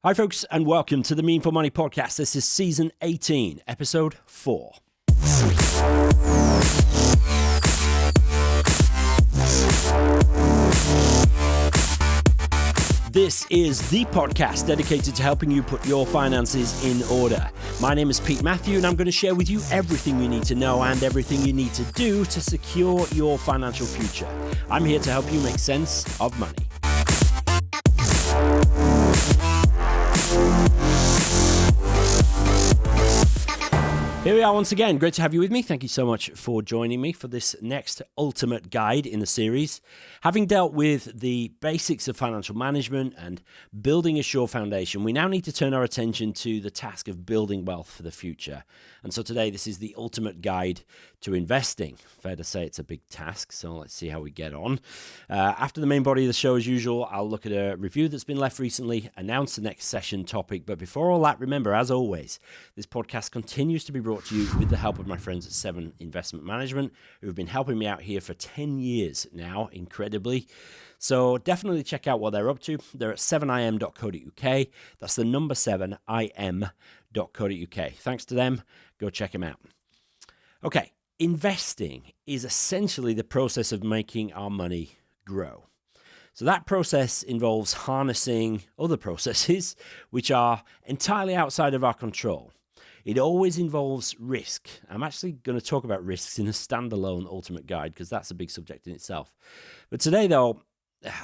Hi, folks, and welcome to the Meaningful Money Podcast. This is Season 18, Episode 4. This is the podcast dedicated to helping you put your finances in order. My name is Pete Matthew, and I'm going to share with you everything you need to know and everything you need to do to secure your financial future. I'm here to help you make sense of money. Here we are once again. Great to have you with me. Thank you so much for joining me for this next ultimate guide in the series. Having dealt with the basics of financial management and building a sure foundation, we now need to turn our attention to the task of building wealth for the future. And so today, this is the ultimate guide to investing. Fair to say it's a big task, so let's see how we get on. After the main body of the show, as usual, I'll look at a review that's been left recently, announce the next session topic. But before all that, remember, as always, this podcast continues to be brought to you with the help of my friends at 7 Investment Management, who have been helping me out here for 10 years now, incredibly. So definitely check out what they're up to. They're at 7im.co.uk. That's the number 7im.co.uk. Thanks to them. Go check them out. Okay, investing is essentially the process of making our money grow. So that process involves harnessing other processes which are entirely outside of our control. It always involves risk. I'm actually going to talk about risks in a standalone ultimate guide because that's a big subject in itself. But today, though,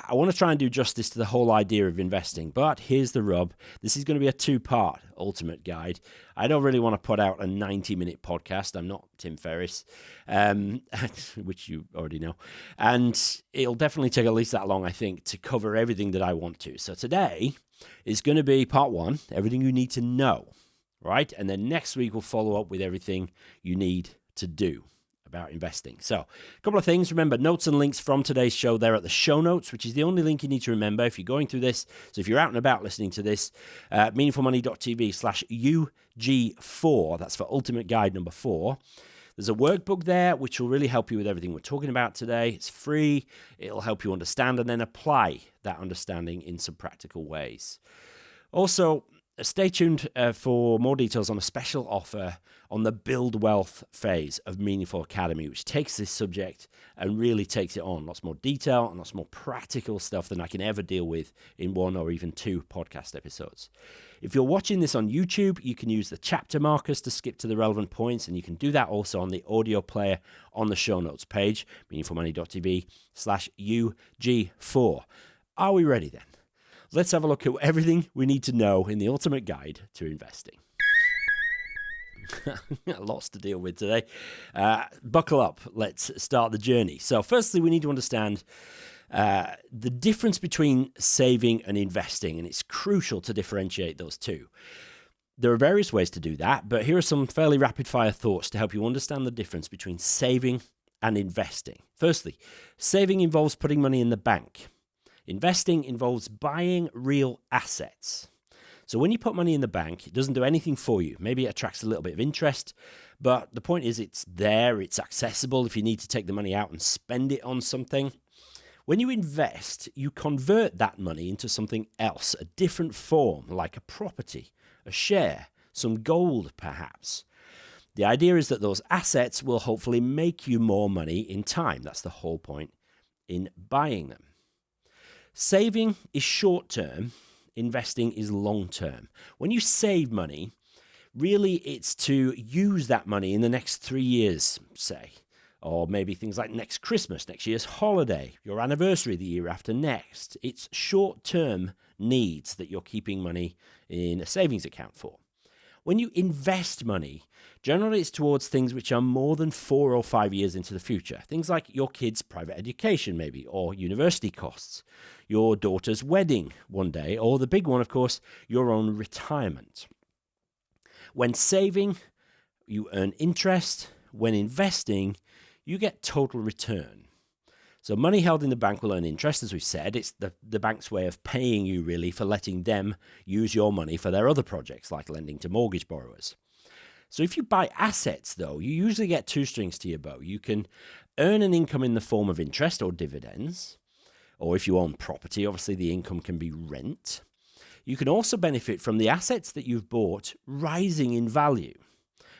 I want to try and do justice to the whole idea of investing. But here's the rub. This is going to be a 2-part ultimate guide. I don't really want to put out a 90-minute podcast. I'm not Tim Ferriss, which you already know. And it'll definitely take at least that long, I think, to cover everything that I want to. So today is going to be part 1, everything you need to know. Right? And then next week, we'll follow up with everything you need to do about investing. So a couple of things. Remember, notes and links from today's show, they're at the show notes, which is the only link you need to remember if you're going through this. So if you're out and about listening to this, meaningfulmoney.tv/UG4, that's for ultimate guide number 4. There's a workbook there, which will really help you with everything we're talking about today. It's free. It'll help you understand and then apply that understanding in some practical ways. Also, stay tuned for more details on a special offer on the Build Wealth phase of Meaningful Academy, which takes this subject and really takes it on. Lots more detail and lots more practical stuff than I can ever deal with in 1 or even 2 podcast episodes. If you're watching this on YouTube, you can use the chapter markers to skip to the relevant points, and you can do that also on the audio player on the show notes page, meaningfulmoney.tv/UG4. Are we ready then? Let's have a look at everything we need to know in the ultimate guide to investing. Lots to deal with today. Buckle up. Let's start the journey. So firstly, we need to understand the difference between saving and investing, and it's crucial to differentiate those two. There are various ways to do that, but here are some fairly rapid-fire thoughts to help you understand the difference between saving and investing. Firstly, saving involves putting money in the bank. Investing involves buying real assets. So when you put money in the bank, it doesn't do anything for you. Maybe it attracts a little bit of interest, but the point is it's there, it's accessible if you need to take the money out and spend it on something. When you invest, you convert that money into something else, a different form, like a property, a share, some gold perhaps. The idea is that those assets will hopefully make you more money in time. That's the whole point in buying them. Saving is short-term, investing is long-term. When you save money, really it's to use that money in the next 3 years, say, or maybe things like next Christmas, next year's holiday, your anniversary the year after next. It's short-term needs that you're keeping money in a savings account for. When you invest money, generally it's towards things which are more than 4 or 5 years into the future. Things like your kids' private education maybe, or university costs, your daughter's wedding one day, or the big one, of course, your own retirement. When saving, you earn interest. When investing, you get total return. So money held in the bank will earn interest, as we've said. It's the bank's way of paying you, really, for letting them use your money for their other projects, like lending to mortgage borrowers. So if you buy assets, though, you usually get 2 strings to your bow. You can earn an income in the form of interest or dividends, or if you own property, obviously the income can be rent. You can also benefit from the assets that you've bought rising in value.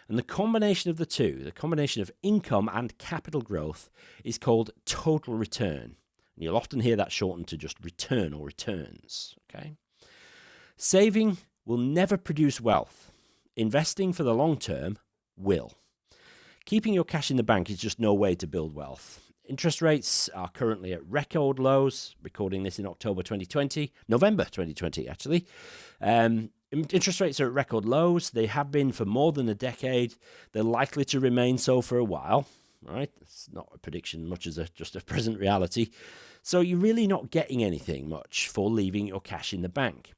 And the combination of the two, the combination of income and capital growth, is called total return. And you'll often hear that shortened to just return or returns. Okay? Saving will never produce wealth. Investing for the long term will. Keeping your cash in the bank is just no way to build wealth. Interest rates are currently at record lows, recording this in November 2020 actually. Interest rates are at record lows. They have been for more than a decade. They're likely to remain so for a while, right? It's not a prediction much as just a present reality. So you're really not getting anything much for leaving your cash in the bank.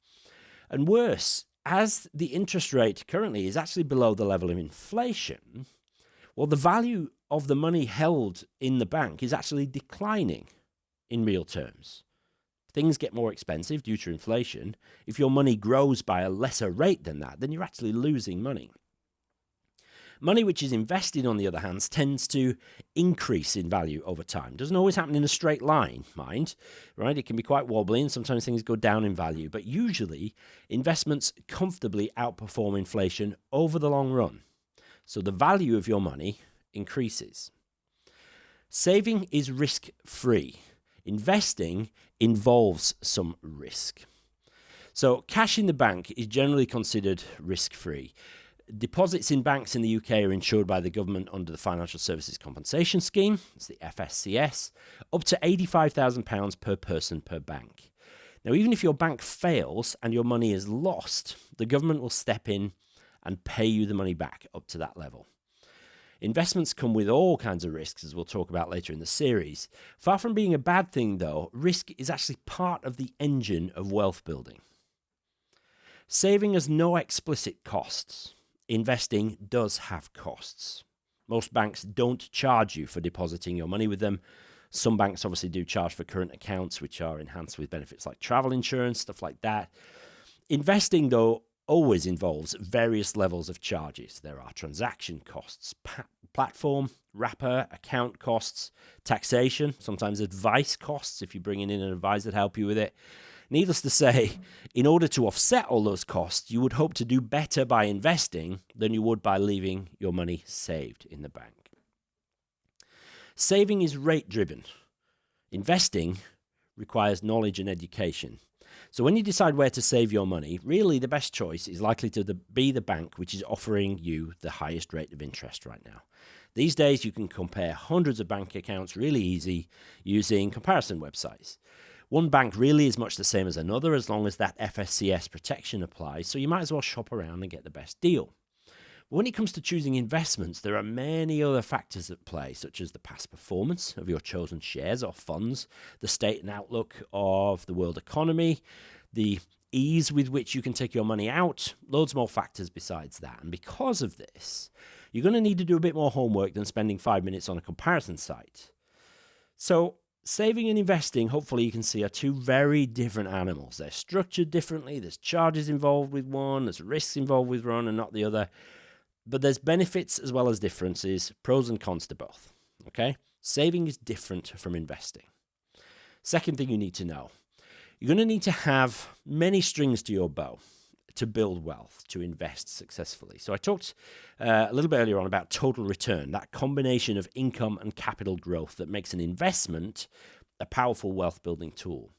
And worse, as the interest rate currently is actually below the level of inflation, well, the value of the money held in the bank is actually declining in real terms. Things get more expensive due to inflation. If your money grows by a lesser rate than that, then you're actually losing money. Money which is invested, on the other hand, tends to increase in value over time. Doesn't always happen in a straight line, mind, right? It can be quite wobbly and sometimes things go down in value, but usually investments comfortably outperform inflation over the long run. So the value of your money increases. Saving is risk-free. Investing involves some risk. So cash in the bank is generally considered risk-free. Deposits in banks in the UK are insured by the government under the Financial Services Compensation Scheme, it's the FSCS, up to £85,000 per person per bank. Now, even if your bank fails and your money is lost, the government will step in and pay you the money back up to that level. Investments come with all kinds of risks, as we'll talk about later in the series. Far from being a bad thing, though, risk is actually part of the engine of wealth building. Saving has no explicit costs. Investing does have costs. Most banks don't charge you for depositing your money with them. Some banks obviously do charge for current accounts, which are enhanced with benefits like travel insurance, stuff like that. Investing, though, always involves various levels of charges. There are transaction costs, platform, wrapper, account costs, taxation, sometimes advice costs if you're bringing in an advisor to help you with it. Needless to say, in order to offset all those costs, you would hope to do better by investing than you would by leaving your money saved in the bank. Saving is rate-driven. Investing requires knowledge and education. So when you decide where to save your money, really the best choice is likely to be the bank which is offering you the highest rate of interest right now. These days, you can compare hundreds of bank accounts really easy using comparison websites. One bank really is much the same as another as long as that FSCS protection applies, so you might as well shop around and get the best deal. But when it comes to choosing investments, there are many other factors at play, such as the past performance of your chosen shares or funds, the state and outlook of the world economy, the ease with which you can take your money out, loads more factors besides that. And because of this, you're going to need to do a bit more homework than spending 5 minutes on a comparison site. So saving and investing, hopefully you can see, are two very different animals. They're structured differently. There's charges involved with one. There's risks involved with one and not the other. But there's benefits as well as differences, pros and cons to both. Okay? Saving is different from investing. Second thing you need to know, you're going to need to have many strings to your bow to build wealth, to invest successfully. So I talked a little bit earlier on about total return, that combination of income and capital growth that makes an investment a powerful wealth building tool.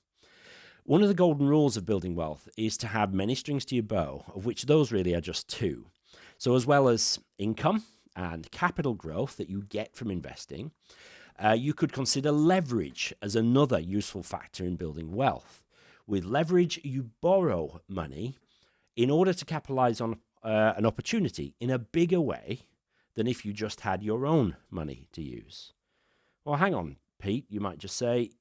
One of the golden rules of building wealth is to have many strings to your bow, of which those really are just two. So as well as income and capital growth that you get from investing, you could consider leverage as another useful factor in building wealth. With leverage, you borrow money in order to capitalize on an opportunity in a bigger way than if you just had your own money to use. Well, hang on, Pete, you might just say,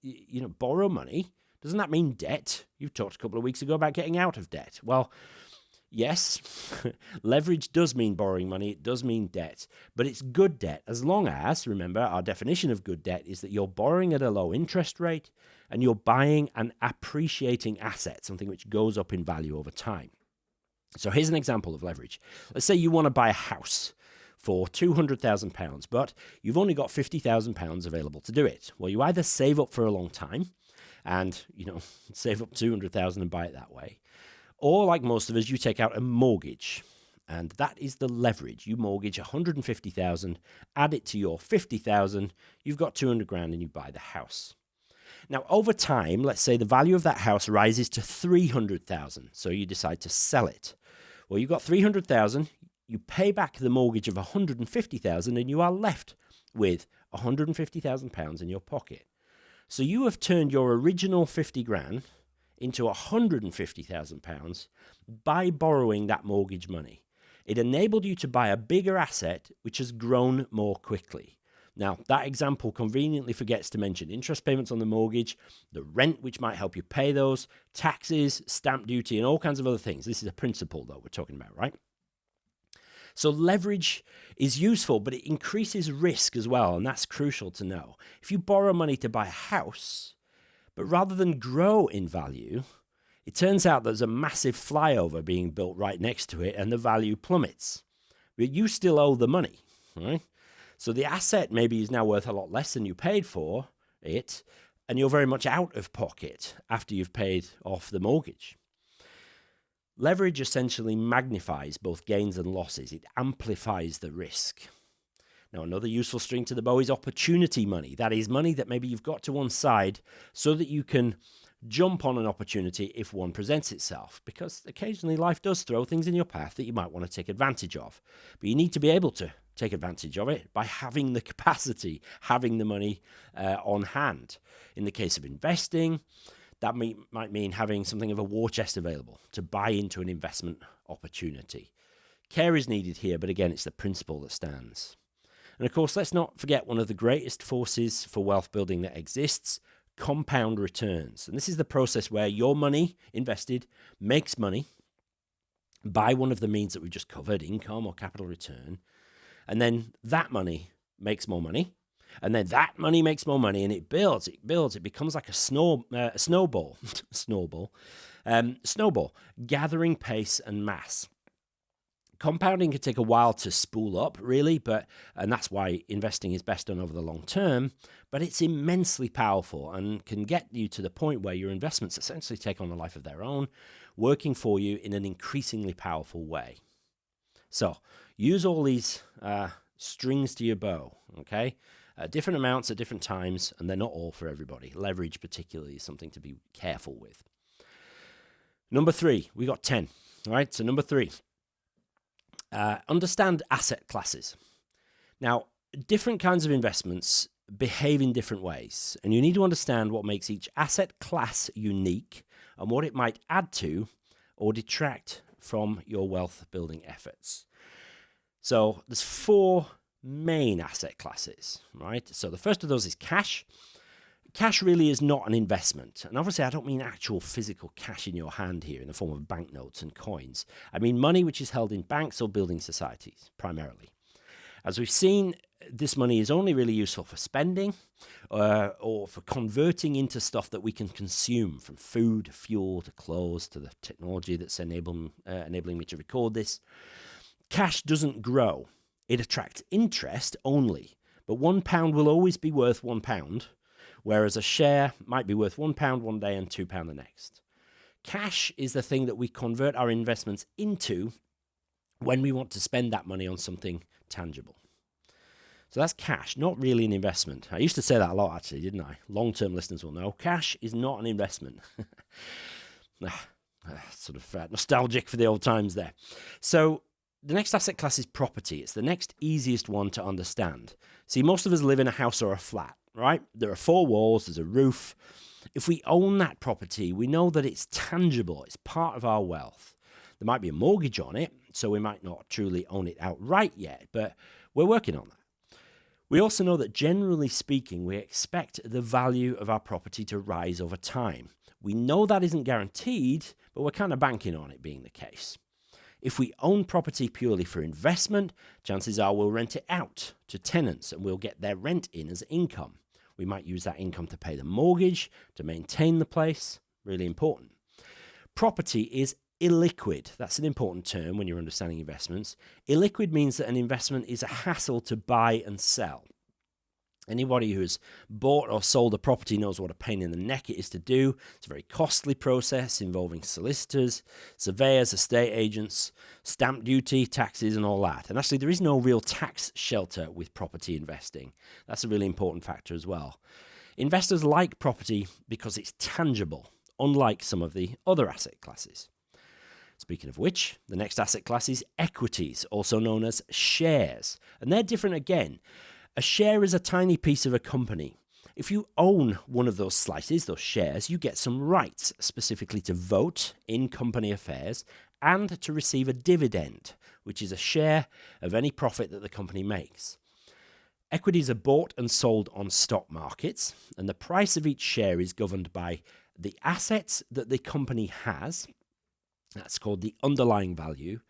borrow money. Doesn't that mean debt? You've talked a couple of weeks ago about getting out of debt. Well, yes, leverage does mean borrowing money. It does mean debt, but it's good debt as long as, remember, our definition of good debt is that you're borrowing at a low interest rate and you're buying an appreciating asset, something which goes up in value over time. So here's an example of leverage. Let's say you want to buy a house for £200,000, but you've only got £50,000 available to do it. Well, you either save up for a long time and, save up 200,000 and buy it that way, Or like most of us, you take out a mortgage. And that is the leverage. You mortgage 150,000, add it to your 50,000, you've got 200 grand and you buy the house. Now, over time, let's say the value of that house rises to 300,000. So you decide to sell it. Well, you've got 300,000, you pay back the mortgage of 150,000 and you are left with 150,000 pounds in your pocket. So you have turned your original 50 grand into 150,000 pounds by borrowing that mortgage money. It enabled you to buy a bigger asset, which has grown more quickly. Now, that example conveniently forgets to mention interest payments on the mortgage, the rent, which might help you pay those, taxes, stamp duty, and all kinds of other things. This is a principle, though, we're talking about, right? So leverage is useful, but it increases risk as well, and that's crucial to know. If you borrow money to buy a house, but rather than grow in value, it turns out there's a massive flyover being built right next to it and the value plummets. But you still owe the money, right? So the asset maybe is now worth a lot less than you paid for it, and you're very much out of pocket after you've paid off the mortgage. Leverage essentially magnifies both gains and losses. It amplifies the risk. Now, another useful string to the bow is opportunity money. That is money that maybe you've got to one side so that you can jump on an opportunity if one presents itself, because occasionally life does throw things in your path that you might want to take advantage of. But you need to be able to take advantage of it by having the capacity, having the money on hand. In the case of investing, that might mean having something of a war chest available to buy into an investment opportunity. Care is needed here, but again, it's the principle that stands. And of course, let's not forget one of the greatest forces for wealth building that exists, compound returns. And this is the process where your money invested makes money by one of the means that we've just covered, income or capital return. And then that money makes more money. And then that money makes more money, and it builds. It becomes like a snowball, gathering pace and mass. Compounding can take a while to spool up, really, and that's why investing is best done over the long term, but it's immensely powerful and can get you to the point where your investments essentially take on a life of their own, working for you in an increasingly powerful way. So use all these strings to your bow, okay? Different amounts at different times, and they're not all for everybody. Leverage particularly is something to be careful with. Number 3, we got 10, all right? So number 3. Understand asset classes. Now, different kinds of investments behave in different ways, and you need to understand what makes each asset class unique and what it might add to or detract from your wealth building efforts. So there's 4 main asset classes, right? So the first of those is cash. Cash really is not an investment. And obviously, I don't mean actual physical cash in your hand here in the form of banknotes and coins. I mean money which is held in banks or building societies, primarily. As we've seen, this money is only really useful for spending or for converting into stuff that we can consume, from food, fuel, to clothes, to the technology that's enabling me to record this. Cash doesn't grow. It attracts interest only. But £1 will always be worth £1, whereas a share might be worth £1 one day and £2 the next. Cash is the thing that we convert our investments into when we want to spend that money on something tangible. So that's cash, not really an investment. I used to say that a lot, actually, didn't I? Long-term listeners will know. Cash is not an investment. Sort of nostalgic for the old times there. So the next asset class is property. It's the next easiest one to understand. See, most of us live in a house or a flat, right? There are 4 walls, there's a roof. If we own that property, we know that it's tangible, it's part of our wealth. There might be a mortgage on it, so we might not truly own it outright yet, but we're working on that. We also know that generally speaking, we expect the value of our property to rise over time. We know that isn't guaranteed, but we're kind of banking on it being the case. If we own property purely for investment, chances are we'll rent it out to tenants and we'll get their rent in as income. We might use that income to pay the mortgage, to maintain the place. Really important. Property is illiquid. That's an important term when you're understanding investments. Illiquid means that an investment is a hassle to buy and sell. Anybody who's bought or sold a property knows what a pain in the neck it is to do. It's a very costly process involving solicitors, surveyors, estate agents, stamp duty, taxes, and all that. And actually, there is no real tax shelter with property investing. That's a really important factor as well. Investors like property because it's tangible, unlike some of the other asset classes. Speaking of which, the next asset class is equities, also known as shares. And they're different again. A share is a tiny piece of a company. If you own one of those slices, those shares, you get some rights, specifically to vote in company affairs and to receive a dividend, which is a share of any profit that the company makes. Equities are bought and sold on stock markets, and the price of each share is governed by the assets that the company has. That's called the underlying value.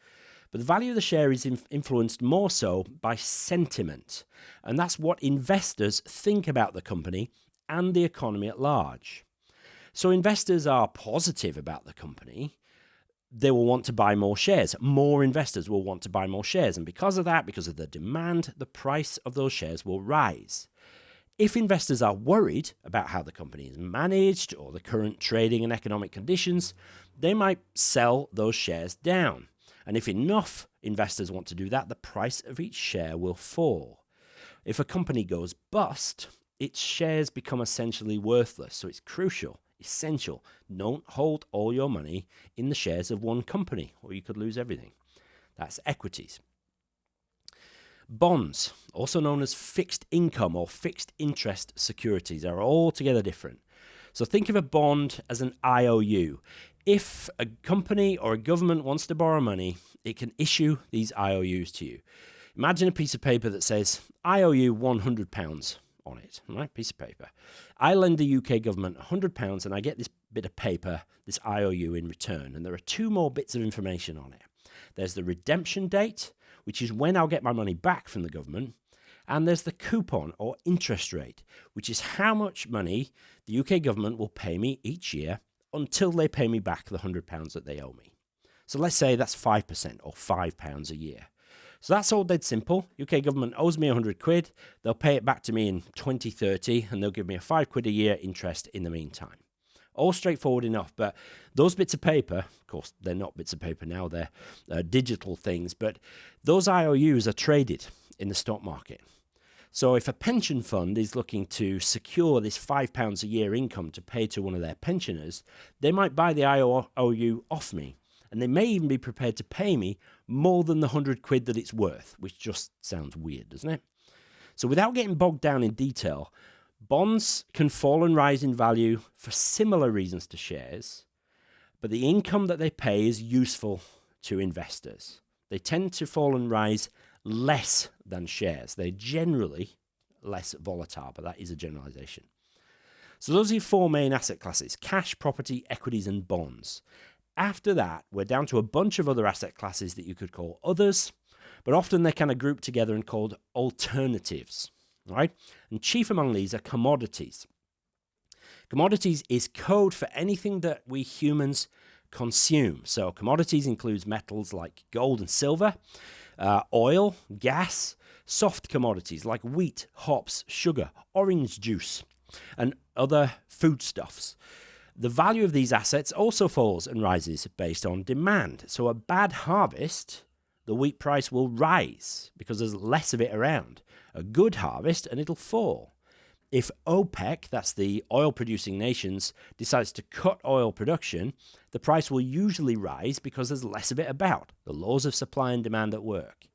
But the value of the share is influenced more so by sentiment, and that's what investors think about the company and the economy at large. So investors are positive about the company. They will want to buy more shares. More investors will want to buy more shares, and because of that, because of the demand, the price of those shares will rise. If investors are worried about how the company is managed or the current trading and economic conditions, they might sell those shares down. And if enough investors want to do that, the price of each share will fall. If a company goes bust, its shares become essentially worthless. So it's crucial, essential. Don't hold all your money in the shares of one company, or you could lose everything. That's equities. Bonds, also known as fixed income or fixed interest securities, are altogether different. So think of a bond as an IOU. If a company or a government wants to borrow money, it can issue these IOUs to you. Imagine a piece of paper that says, I owe you £100 on it, right? Piece of paper. I lend the UK government £100 and I get this bit of paper, this IOU in return. And there are two more bits of information on it. There's the redemption date, which is when I'll get my money back from the government. And there's the coupon or interest rate, which is how much money the UK government will pay me each year until they pay me back the £100 that they owe me. So let's say that's 5% or £5 a year. So that's all dead simple. UK government owes me 100 quid. They'll pay it back to me in 2030 and they'll give me a £5 a year interest in the meantime. All straightforward enough, but those bits of paper, of course, they're not bits of paper now, they're digital things, but those IOUs are traded in the stock market. So if a pension fund is looking to secure this £5 a year income to pay to one of their pensioners, they might buy the IOU off me, and they may even be prepared to pay me more than the 100 quid that it's worth, which just sounds weird, doesn't it? So without getting bogged down in detail, bonds can fall and rise in value for similar reasons to shares, but the income that they pay is useful to investors. They tend to fall and rise less than shares. They're generally less volatile, but that is a generalization. So those are your four main asset classes: cash, property, equities, and bonds. After that, we're down to a bunch of other asset classes that you could call others, but often they're kind of grouped together and called alternatives, right? And chief among these are commodities. Commodities is code for anything that we humans consume. So commodities includes metals like gold and silver, oil, gas, soft commodities like wheat, hops, sugar, orange juice, and other foodstuffs. The value of these assets also falls and rises based on demand. So a bad harvest, the wheat price will rise because there's less of it around. A good harvest, and it'll fall. If OPEC, that's the oil-producing nations, decides to cut oil production, the price will usually rise because there's less of it about. The laws of supply and demand at work.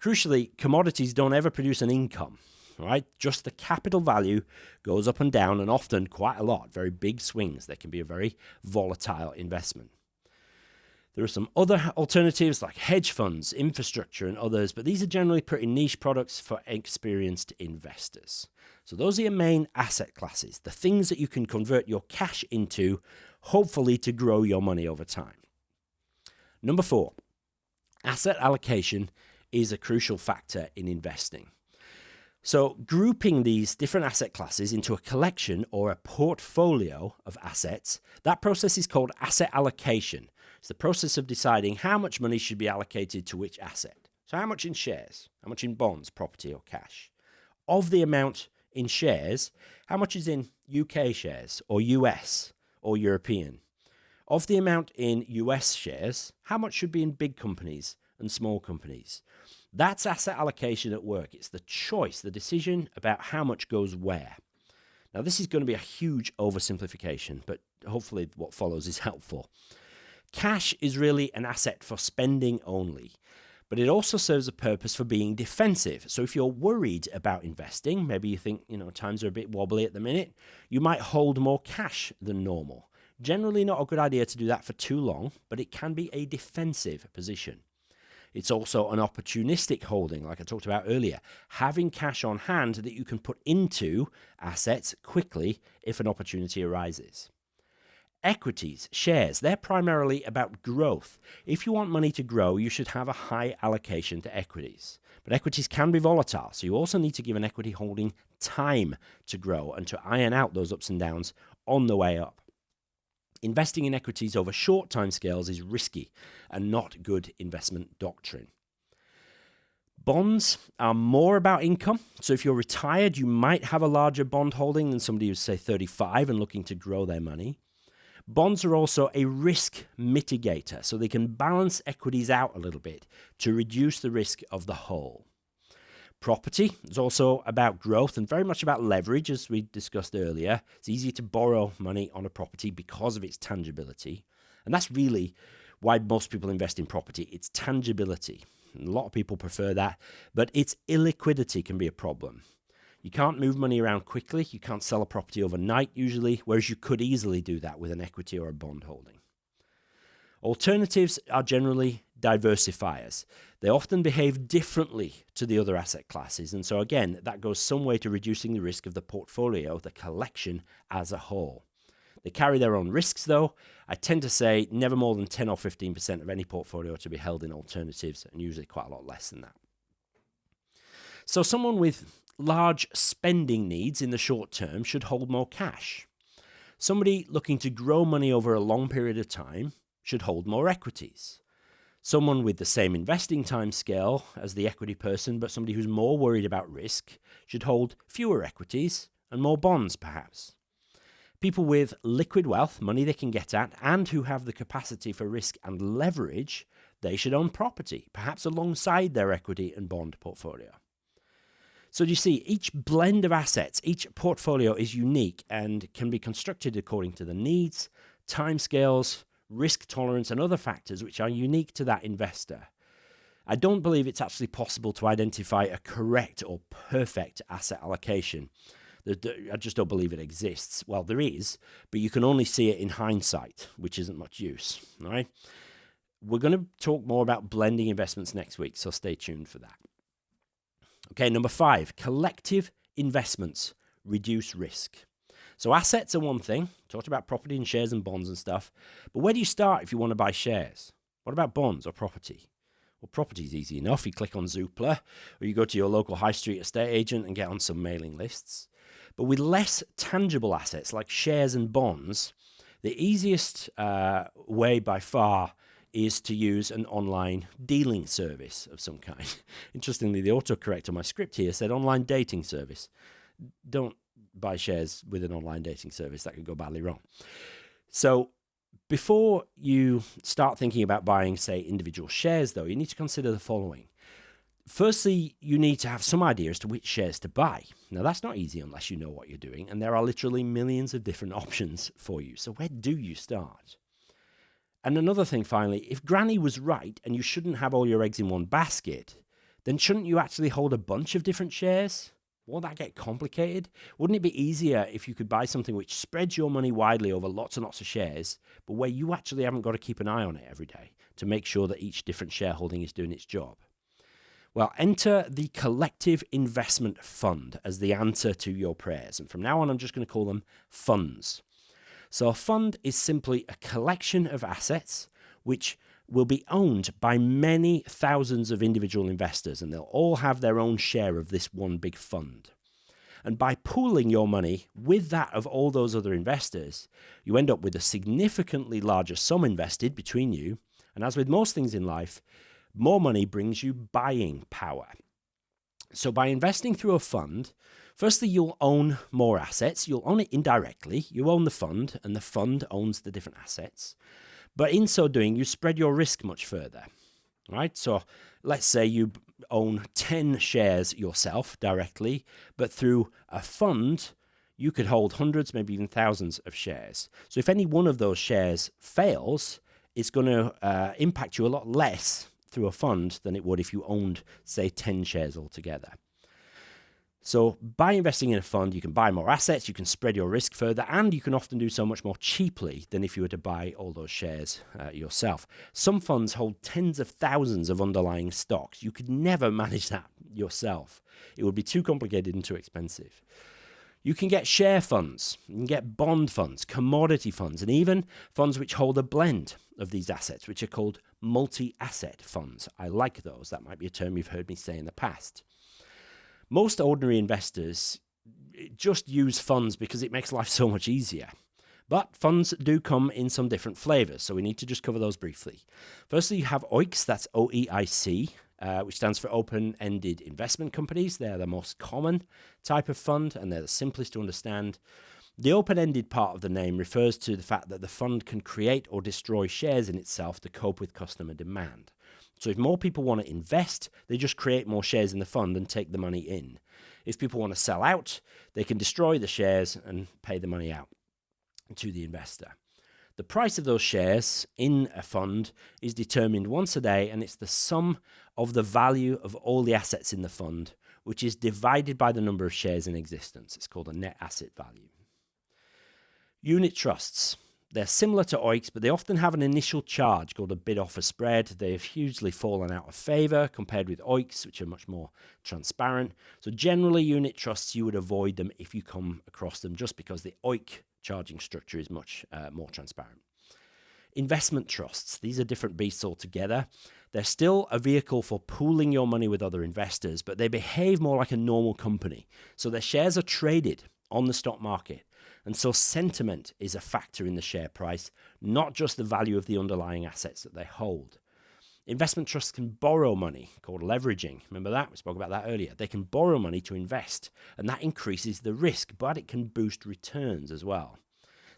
Crucially, commodities don't ever produce an income, right? Just the capital value goes up and down, and often quite a lot, very big swings. They can be a very volatile investment. There are some other alternatives like hedge funds, infrastructure, and others, but these are generally pretty niche products for experienced investors. So those are your main asset classes, the things that you can convert your cash into, hopefully to grow your money over time. Number 4, asset allocation is a crucial factor in investing. So grouping these different asset classes into a collection or a portfolio of assets, that process is called asset allocation. It's the process of deciding how much money should be allocated to which asset. So how much in shares, how much in bonds, property, or cash. Of the amount in shares, how much is in UK shares or US or European? Of the amount in US shares, how much should be in big companies and small companies? That's asset allocation at work. It's the choice, the decision about how much goes where. Now, this is going to be a huge oversimplification, but hopefully what follows is helpful. Cash is really an asset for spending only, but it also serves a purpose for being defensive. So if you're worried about investing, maybe you think, times are a bit wobbly at the minute, you might hold more cash than normal. Generally not a good idea to do that for too long, but it can be a defensive position. It's also an opportunistic holding, like I talked about earlier, having cash on hand that you can put into assets quickly if an opportunity arises. Equities, shares, they're primarily about growth. If you want money to grow, you should have a high allocation to equities. But equities can be volatile, so you also need to give an equity holding time to grow and to iron out those ups and downs on the way up. Investing in equities over short timescales is risky and not good investment doctrine. Bonds are more about income. So if you're retired, you might have a larger bond holding than somebody who's, say, 35 and looking to grow their money. Bonds are also a risk mitigator, so they can balance equities out a little bit to reduce the risk of the whole. Property is also about growth and very much about leverage, as we discussed earlier. It's easy to borrow money on a property because of its tangibility. And that's really why most people invest in property. It's tangibility. And a lot of people prefer that, but its illiquidity can be a problem. You can't move money around quickly. You can't sell a property overnight usually, whereas you could easily do that with an equity or a bond holding. Alternatives are generally diversifiers. They often behave differently to the other asset classes, and so again, that goes some way to reducing the risk of the portfolio, the collection as a whole. They carry their own risks though. I tend to say never more than 10 or 15% of any portfolio to be held in alternatives, and usually quite a lot less than that. So someone with large spending needs in the short term should hold more cash. Somebody looking to grow money over a long period of time should hold more equities. Someone with the same investing time scale as the equity person, but somebody who's more worried about risk, should hold fewer equities and more bonds, perhaps. People with liquid wealth, money they can get at, and who have the capacity for risk and leverage, they should own property, perhaps alongside their equity and bond portfolio. So you see, each blend of assets, each portfolio is unique and can be constructed according to the needs, timescales, risk tolerance, and other factors which are unique to that investor. I don't believe it's actually possible to identify a correct or perfect asset allocation. I just don't believe it exists. Well, there is, but you can only see it in hindsight, which isn't much use. All right? We're going to talk more about blending investments next week, so stay tuned for that. Okay, number 5, collective investments reduce risk. So assets are one thing. Talked about property and shares and bonds and stuff. But where do you start if you want to buy shares? What about bonds or property? Well, property is easy enough. You click on Zoopla, or you go to your local high street estate agent and get on some mailing lists. But with less tangible assets like shares and bonds, the easiest way by far is to use an online dealing service of some kind. Interestingly, the autocorrect on my script here said online dating service. Don't buy shares with an online dating service. That could go badly wrong. So before you start thinking about buying, say, individual shares, though, you need to consider the following. Firstly, you need to have some idea as to which shares to buy. Now, that's not easy unless you know what you're doing, and there are literally millions of different options for you. So where do you start? And another thing, finally, if Granny was right and you shouldn't have all your eggs in one basket, then shouldn't you actually hold a bunch of different shares? Won't that get complicated? Wouldn't it be easier if you could buy something which spreads your money widely over lots and lots of shares, but where you actually haven't got to keep an eye on it every day to make sure that each different shareholding is doing its job? Well, enter the collective investment fund as the answer to your prayers. And from now on, I'm just going to call them funds. So a fund is simply a collection of assets which will be owned by many thousands of individual investors, and they'll all have their own share of this one big fund. And by pooling your money with that of all those other investors, you end up with a significantly larger sum invested between you. And as with most things in life, more money brings you buying power. So by investing through a fund, Firstly, you'll own more assets. You'll own it indirectly. You own the fund, and the fund owns the different assets. But in so doing, you spread your risk much further, right? So let's say you own 10 shares yourself directly, but through a fund, you could hold hundreds, maybe even thousands of shares. So if any one of those shares fails, it's going to impact you a lot less through a fund than it would if you owned, say, 10 shares altogether. So by investing in a fund, you can buy more assets, you can spread your risk further, and you can often do so much more cheaply than if you were to buy all those shares yourself. Some funds hold tens of thousands of underlying stocks. You could never manage that yourself. It would be too complicated and too expensive. You can get share funds, you can get bond funds, commodity funds, and even funds which hold a blend of these assets, which are called multi-asset funds. I like those. That might be a term you've heard me say in the past. Most ordinary investors just use funds because it makes life so much easier. But funds do come in some different flavors, so we need to just cover those briefly. Firstly, you have OEICs, that's OEIC, which stands for Open-Ended Investment Companies. They're the most common type of fund, and they're the simplest to understand. The open-ended part of the name refers to the fact that the fund can create or destroy shares in itself to cope with customer demand. So if more people want to invest, they just create more shares in the fund and take the money in. If people want to sell out, they can destroy the shares and pay the money out to the investor. The price of those shares in a fund is determined once a day, and it's the sum of the value of all the assets in the fund, which is divided by the number of shares in existence. It's called a net asset value. Unit trusts. They're similar to OEICs, but they often have an initial charge called a bid-offer spread. They've hugely fallen out of favor compared with OEICs, which are much more transparent. So generally, unit trusts, you would avoid them if you come across them, just because the OEIC charging structure is much more transparent. Investment trusts. These are different beasts altogether. They're still a vehicle for pooling your money with other investors, but they behave more like a normal company. So their shares are traded on the stock market. And so sentiment is a factor in the share price, not just the value of the underlying assets that they hold. Investment trusts can borrow money, called leveraging. Remember that? We spoke about that earlier. They can borrow money to invest, and that increases the risk, but it can boost returns as well.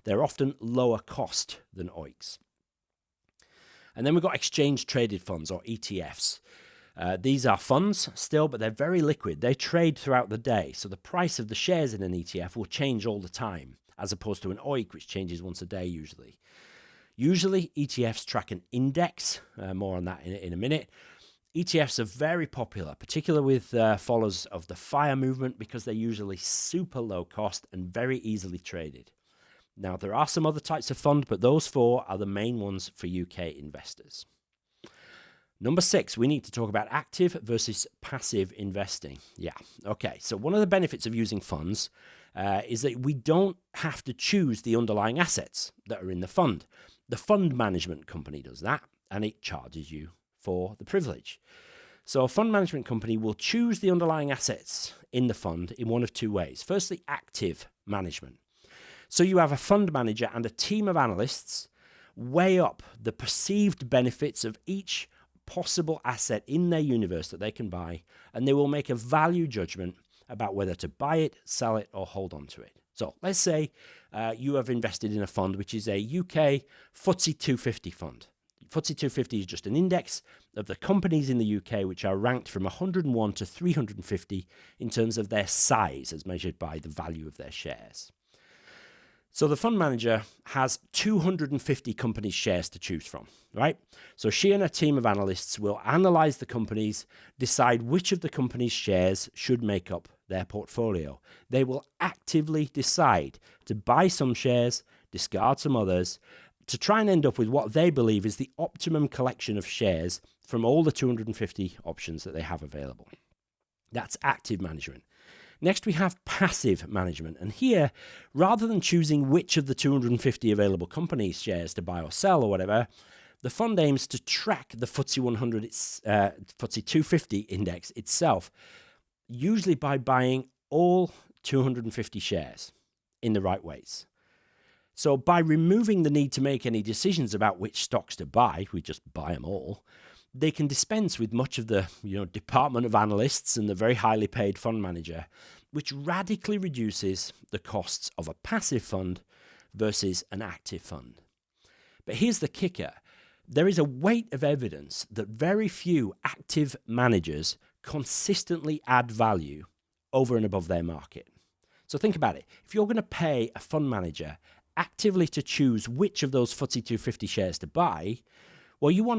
They're often lower cost than OEICs. And then we've got exchange-traded funds, or ETFs. These are funds still, but they're very liquid. They trade throughout the day, so the price of the shares in an ETF will change all the time, as opposed to an OEIC, which changes once a day usually. Usually, ETFs track an index. More on that in a minute. ETFs are very popular, particularly with followers of the FIRE movement, because they're usually super low cost and very easily traded. Now, there are some other types of fund, but those four are the main ones for UK investors. Number 6, we need to talk about active versus passive investing. Yeah, okay. So one of the benefits of using funds is that we don't have to choose the underlying assets that are in the fund. The fund management company does that, and it charges you for the privilege. So a fund management company will choose the underlying assets in the fund in one of two ways. Firstly, active management. So you have a fund manager and a team of analysts weigh up the perceived benefits of each possible asset in their universe that they can buy, and they will make a value judgment about whether to buy it, sell it, or hold on to it. So let's say you have invested in a fund which is a UK FTSE 250 fund. FTSE 250 is just an index of the companies in the UK which are ranked from 101 to 350 in terms of their size as measured by the value of their shares. So the fund manager has 250 companies' shares to choose from, right? So she and a team of analysts will analyze the companies, decide which of the company's shares should make up their portfolio. They will actively decide to buy some shares, discard some others, to try and end up with what they believe is the optimum collection of shares from all the 250 options that they have available. That's active management. Next, we have passive management. And here, rather than choosing which of the 250 available companies' shares to buy or sell or whatever, the fund aims to track the FTSE 100, FTSE 250 index itself, usually by buying all 250 shares in the right ways. So by removing the need to make any decisions about which stocks to buy, we just buy them all, they can dispense with much of the department of analysts and the very highly paid fund manager which radically reduces the costs of a passive fund versus an active fund. But here's the kicker. There is a weight of evidence that very few active managers consistently add value over and above their market. So think about it. If you're going to pay a fund manager actively to choose which of those FTSE 250 shares to buy, well, you want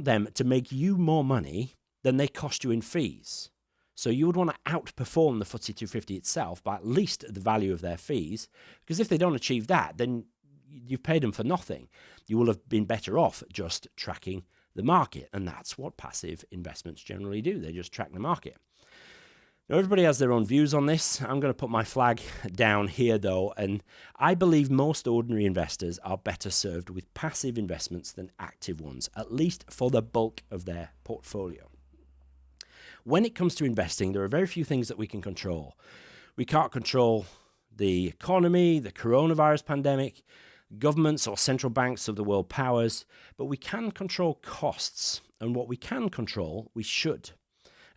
them to make you more money than they cost you in fees. So you would want to outperform the FTSE 250 itself by at least the value of their fees, because if they don't achieve that, then you've paid them for nothing. You will have been better off just tracking the market, and that's what passive investments generally do. They just track the market. Now, everybody has their own views on this. I'm going to put my flag down here, though, and I believe most ordinary investors are better served with passive investments than active ones, at least for the bulk of their portfolio. When it comes to investing, there are very few things that we can control. We can't control the economy, the coronavirus pandemic, governments or central banks of the world powers, but we can control costs, and what we can control, we should.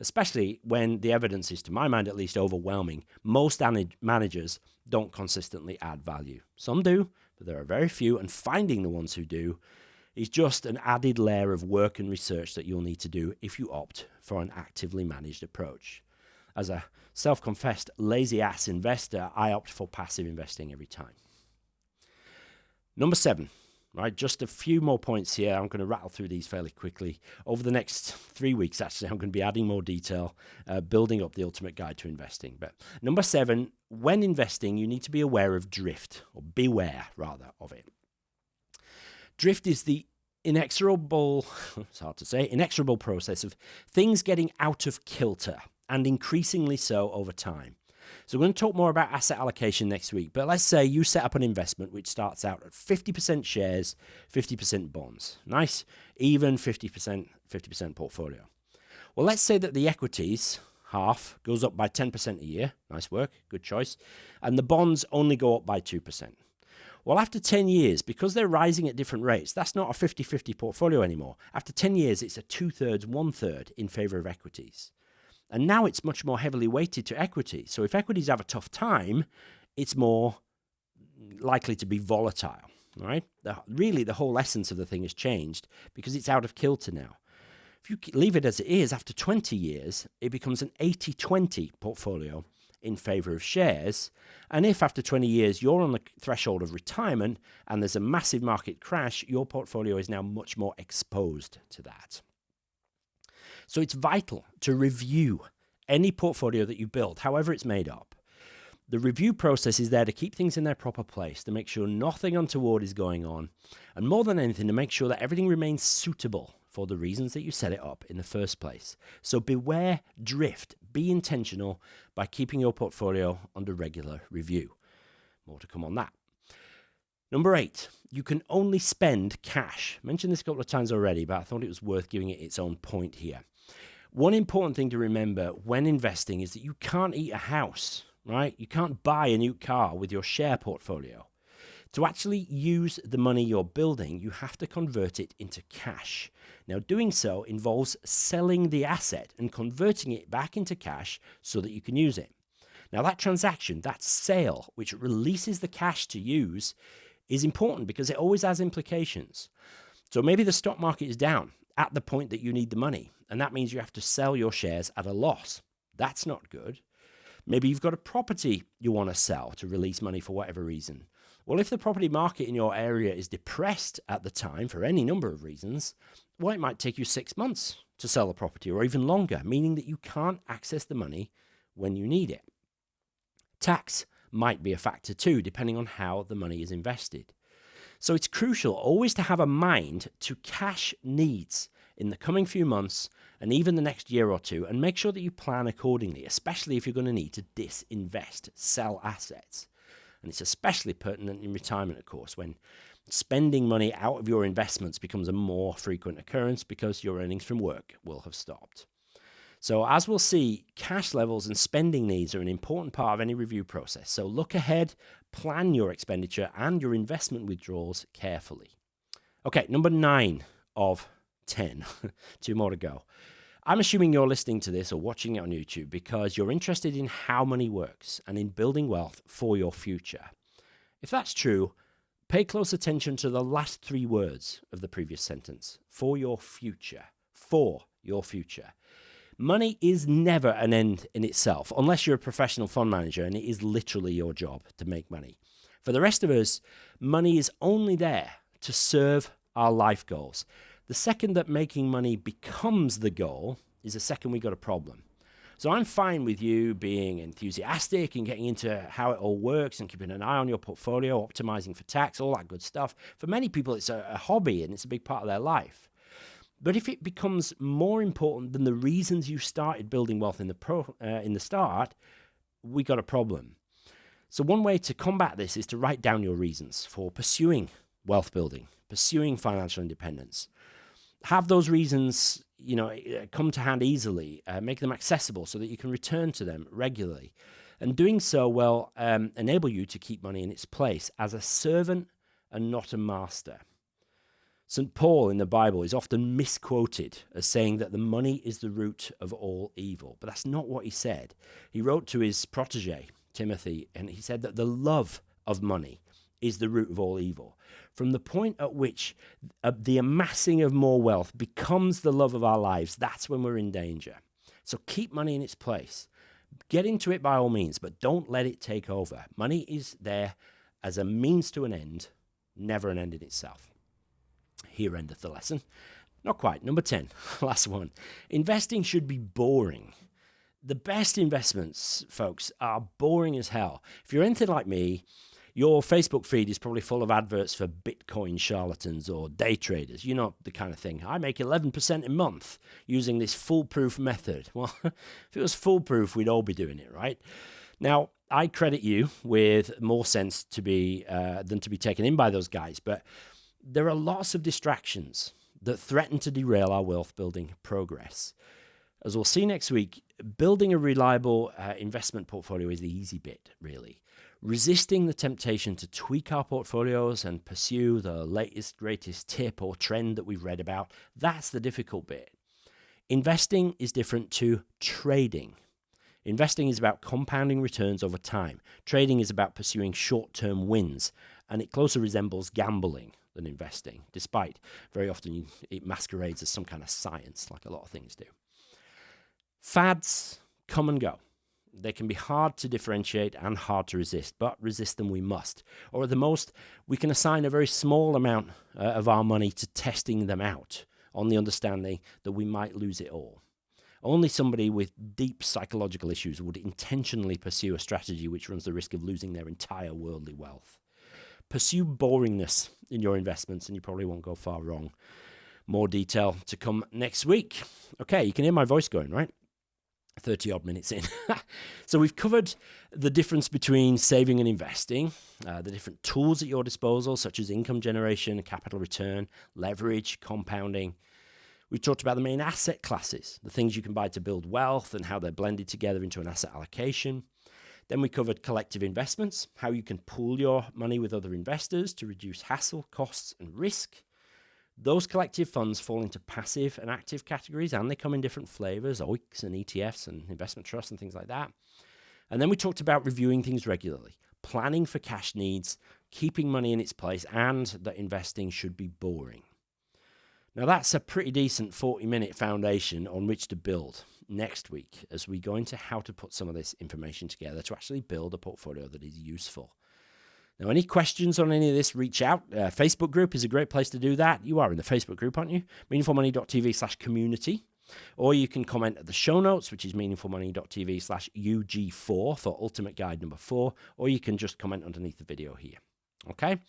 Especially when the evidence is, to my mind at least, overwhelming. Most managers don't consistently add value. Some do, but there are very few, and finding the ones who do is just an added layer of work and research that you'll need to do if you opt for an actively managed approach. As a self-confessed lazy-ass investor, I opt for passive investing every time. Number 7. Right, just a few more points here. I'm going to rattle through these fairly quickly. Over the next 3 weeks, actually, I'm going to be adding more detail, building up the ultimate guide to investing. But number 7, when investing, you need to be aware of drift, or beware, rather, of it. Drift is the inexorable process of things getting out of kilter, and increasingly so over time. So we're going to talk more about asset allocation next week, but let's say you set up an investment which starts out at 50% shares, 50% bonds. Nice, even 50% portfolio. Well, let's say that the equities, half, goes up by 10% a year. Nice work, good choice. And the bonds only go up by 2%. Well, after 10 years, because they're rising at different rates, that's not a 50-50 portfolio anymore. After 10 years, it's a 2/3, 1/3 in favor of equities. And now it's much more heavily weighted to equity. So if equities have a tough time, it's more likely to be volatile, right? Really, the whole essence of the thing has changed because it's out of kilter now. If you leave it as it is, after 20 years, it becomes an 80-20 portfolio in favor of shares. And if after 20 years you're on the threshold of retirement and there's a massive market crash, your portfolio is now much more exposed to that. So it's vital to review any portfolio that you build, however it's made up. The review process is there to keep things in their proper place, to make sure nothing untoward is going on, and more than anything, to make sure that everything remains suitable for the reasons that you set it up in the first place. So beware drift. Be intentional by keeping your portfolio under regular review. More to come on that. Number 8, you can only spend cash. I mentioned this a couple of times already, but I thought it was worth giving it its own point here. One important thing to remember when investing is that you can't eat a house, right? You can't buy a new car with your share portfolio. To actually use the money you're building, you have to convert it into cash. Now, doing so involves selling the asset and converting it back into cash so that you can use it. Now, that transaction, that sale, which releases the cash to use, is important because it always has implications. So maybe the stock market is down at the point that you need the money, and that means you have to sell your shares at a loss. That's not good. Maybe you've got a property you want to sell to release money for whatever reason. Well, if the property market in your area is depressed at the time for any number of reasons, well, it might take you 6 months to sell the property or even longer, meaning that you can't access the money when you need it. Tax might be a factor too, depending on how the money is invested. So it's crucial always to have a mind to cash needs in the coming few months and even the next year or two, and make sure that you plan accordingly, especially if you're going to need to disinvest, sell assets. And it's especially pertinent in retirement, of course, when spending money out of your investments becomes a more frequent occurrence because your earnings from work will have stopped. So as we'll see, cash levels and spending needs are an important part of any review process. So look ahead, plan your expenditure and your investment withdrawals carefully. Okay, number 9 of 10, 2 more to go. I'm assuming you're listening to this or watching it on YouTube because you're interested in how money works and in building wealth for your future. If that's true, pay close attention to the last 3 words of the previous sentence. For your future. For your future. Money is never an end in itself, unless you're a professional fund manager and it is literally your job to make money. For the rest of us, money is only there to serve our life goals. The second that making money becomes the goal is the second we got a problem. So I'm fine with you being enthusiastic and getting into how it all works and keeping an eye on your portfolio, optimizing for tax, all that good stuff. For many people, it's a hobby and it's a big part of their life. But if it becomes more important than the reasons you started building wealth in the start, we got a problem. So one way to combat this is to write down your reasons for pursuing wealth building, pursuing financial independence. Have those reasons, come to hand easily, make them accessible so that you can return to them regularly. And doing so will enable you to keep money in its place as a servant and not a master. St. Paul in the Bible is often misquoted as saying that the money is the root of all evil, but that's not what he said. He wrote to his protege, Timothy, and he said that the love of money is the root of all evil. From the point at which the amassing of more wealth becomes the love of our lives, that's when we're in danger. So keep money in its place. Get into it by all means, but don't let it take over. Money is there as a means to an end, never an end in itself. Here endeth the lesson. Not quite. Number 10, last one. Investing should be boring. The best investments, folks, are boring as hell. If you're anything like me, your Facebook feed is probably full of adverts for Bitcoin charlatans or day traders. You know, the kind of thing. I make 11% a month using this foolproof method. Well, if it was foolproof, we'd all be doing it, right? Now, I credit you with more sense than to be taken in by those guys, but there are lots of distractions that threaten to derail our wealth building progress. As we'll see next week, building a reliable investment portfolio is the easy bit, really. Resisting the temptation to tweak our portfolios and pursue the latest, greatest tip or trend that we've read about, that's the difficult bit. Investing is different to trading. Investing is about compounding returns over time. Trading is about pursuing short-term wins, and it closer resembles gambling than investing, despite very often it masquerades as some kind of science, like a lot of things do. Fads come and go. They can be hard to differentiate and hard to resist, but resist them we must. Or at the most, we can assign a very small amount of our money to testing them out on the understanding that we might lose it all. Only somebody with deep psychological issues would intentionally pursue a strategy which runs the risk of losing their entire worldly wealth. Pursue boringness in your investments and you probably won't go far wrong. More detail to come next week. Okay, you can hear my voice going, right? 30 odd minutes in. So we've covered the difference between saving and investing, the different tools at your disposal, such as income generation, capital return, leverage, compounding. We've talked about the main asset classes, the things you can buy to build wealth and how they're blended together into an asset allocation. Then we covered collective investments, how you can pool your money with other investors to reduce hassle, costs, and risk. Those collective funds fall into passive and active categories, and they come in different flavors, OICs and ETFs and investment trusts and things like that. And then we talked about reviewing things regularly, planning for cash needs, keeping money in its place, and that investing should be boring. Now that's a pretty decent 40-minute foundation on which to build next week as we go into how to put some of this information together to actually build a portfolio that is useful. Now, any questions on any of this, reach out. Facebook group is a great place to do that. You are in the Facebook group, aren't you? meaningfulmoney.tv/community. Or you can comment at the show notes, which is meaningfulmoney.tv/UG4 for ultimate guide number 4. Or you can just comment underneath the video here. Okay?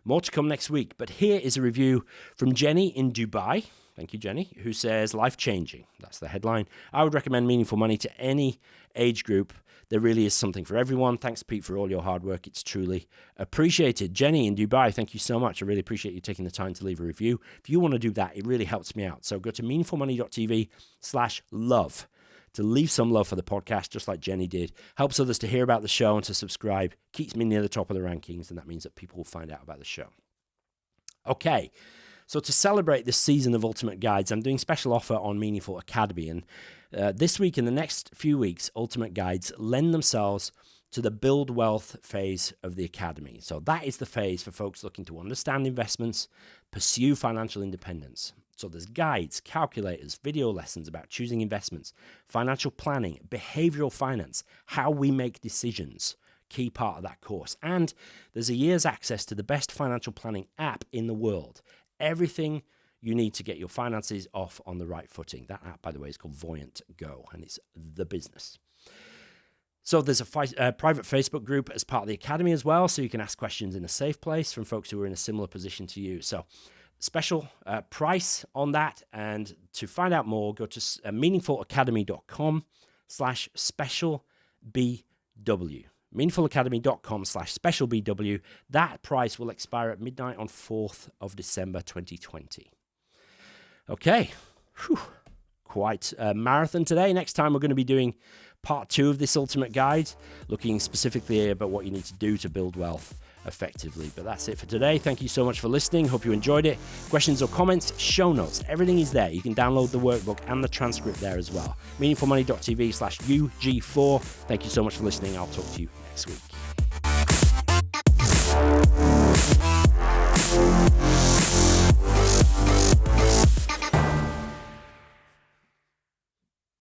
More to come next week. But here is a review from Jenny in Dubai. Thank you, Jenny, who says, life-changing. That's the headline. I would recommend Meaningful Money to any age group. There really is something for everyone. Thanks, Pete, for all your hard work. It's truly appreciated. Jenny in Dubai, thank you so much. I really appreciate you taking the time to leave a review. If you want to do that, it really helps me out. So go to meaningfulmoney.tv/love to leave some love for the podcast, just like Jenny did. Helps others to hear about the show and to subscribe. Keeps me near the top of the rankings, and that means that people will find out about the show. Okay. So to celebrate this season of Ultimate Guides, I'm doing a special offer on Meaningful Academy. And this week and the next few weeks, Ultimate Guides lend themselves to the build wealth phase of the Academy. So that is the phase for folks looking to understand investments, pursue financial independence. So there's guides, calculators, video lessons about choosing investments, financial planning, behavioral finance, how we make decisions, key part of that course. And there's a year's access to the best financial planning app in the world. Everything you need to get your finances off on the right footing. That app, by the way, is called Voyant Go, and it's the business. So there's a private Facebook group as part of the Academy as well, so you can ask questions in a safe place from folks who are in a similar position to you. So special price on that, and to find out more, go to meaningfulacademy.com/specialbw. meaningfulacademy.com/specialbw. That price will expire at midnight on 4th of December 2020. Okay, quite a marathon today. Next time we're going to be doing part 2 of this Ultimate Guide, looking specifically about what you need to do to build wealth effectively. But that's it for today. Thank you so much for listening. Hope you enjoyed it. Questions or comments, show notes, everything is there. You can download the workbook and the transcript there as well. meaningfulmoney.tv/UG4. Thank you so much for listening. I'll talk to you next week.